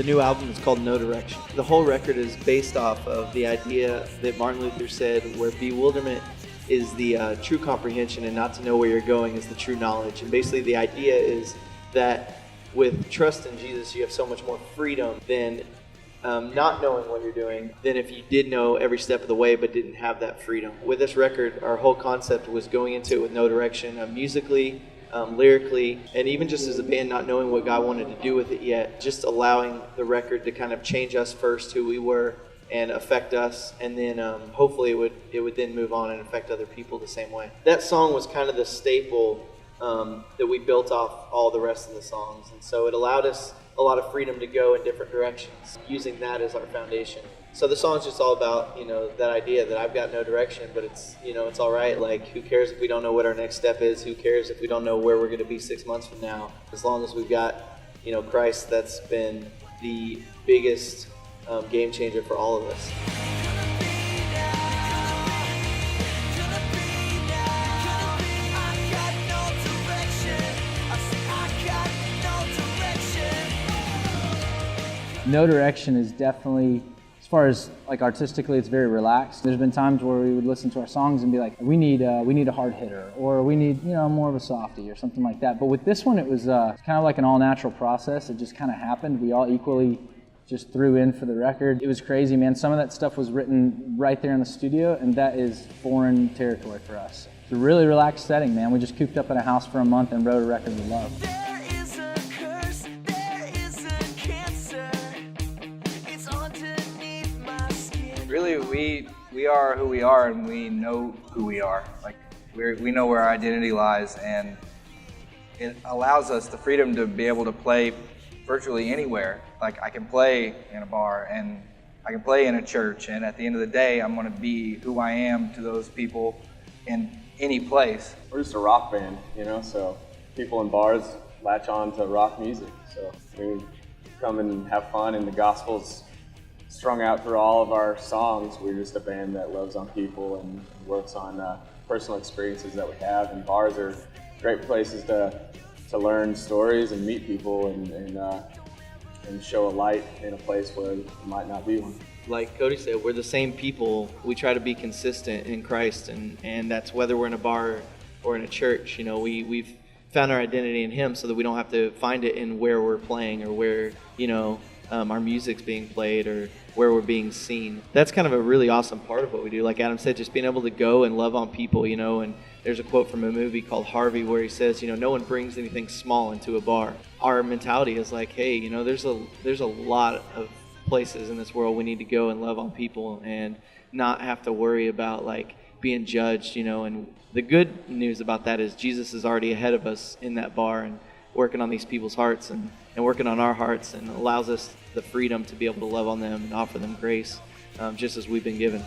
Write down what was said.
The new album is called No Direction. The whole record is based off of the idea that Martin Luther said, where bewilderment is the true comprehension and not to know where you're going is the true knowledge. And basically the idea is that with trust in Jesus, you have so much more freedom than not knowing what you're doing than if you did know every step of the way but didn't have that freedom. With this record, our whole concept was going into it with no direction, musically, lyrically, and even just as a band not knowing what God wanted to do with it yet, just allowing the record to kind of change us first, who we were, and affect us, and then hopefully it would then move on and affect other people the same way. That song was kind of the staple that we built off all the rest of the songs, and so it allowed us a lot of freedom to go in different directions, using that as our foundation. So the song's just all about, that idea that I've got no direction, but it's, it's all right. Like, who cares if we don't know what our next step is? Who cares if we don't know where we're going to be 6 months from now? As long as we've got, Christ, that's been the biggest game changer for all of us. No Direction is definitely, as far as like artistically, it's very relaxed. There's been times where we would listen to our songs and be like, we need a hard hitter, or we need more of a softie or something like that. But with this one, it was kind of like an all natural process. It just kind of happened. We all equally just threw in for the record. It was crazy, man. Some of that stuff was written right there in the studio, and that is foreign territory for us. It's a really relaxed setting, man. We just cooped up in a house for a month and wrote a record we love. Really, we are who we are, and we know who we are. Like, we know where our identity lies, and it allows us the freedom to be able to play virtually anywhere. Like, I can play in a bar, and I can play in a church, and at the end of the day, I'm going to be who I am to those people in any place. We're just a rock band, so people in bars latch on to rock music. So we come and have fun, and the gospel's strung out through all of our songs. We're just a band that loves on people and works on personal experiences that we have, and bars are great places to learn stories and meet people and show a light in a place where there might not be one. Like Cody said, we're the same people. We try to be consistent in Christ, and that's whether we're in a bar or in a church. We've found our identity in Him so that we don't have to find it in where we're playing or where, our music's being played or where we're being seen. That's kind of a really awesome part of what we do. Like Adam said, just being able to go and love on people, and there's a quote from a movie called Harvey where he says, no one brings anything small into a bar. Our mentality is like, hey, there's a lot of places in this world we need to go and love on people and not have to worry about like being judged, and the good news about that is Jesus is already ahead of us in that bar and working on these people's hearts and working on our hearts, and allows us the freedom to be able to love on them and offer them grace, just as we've been given.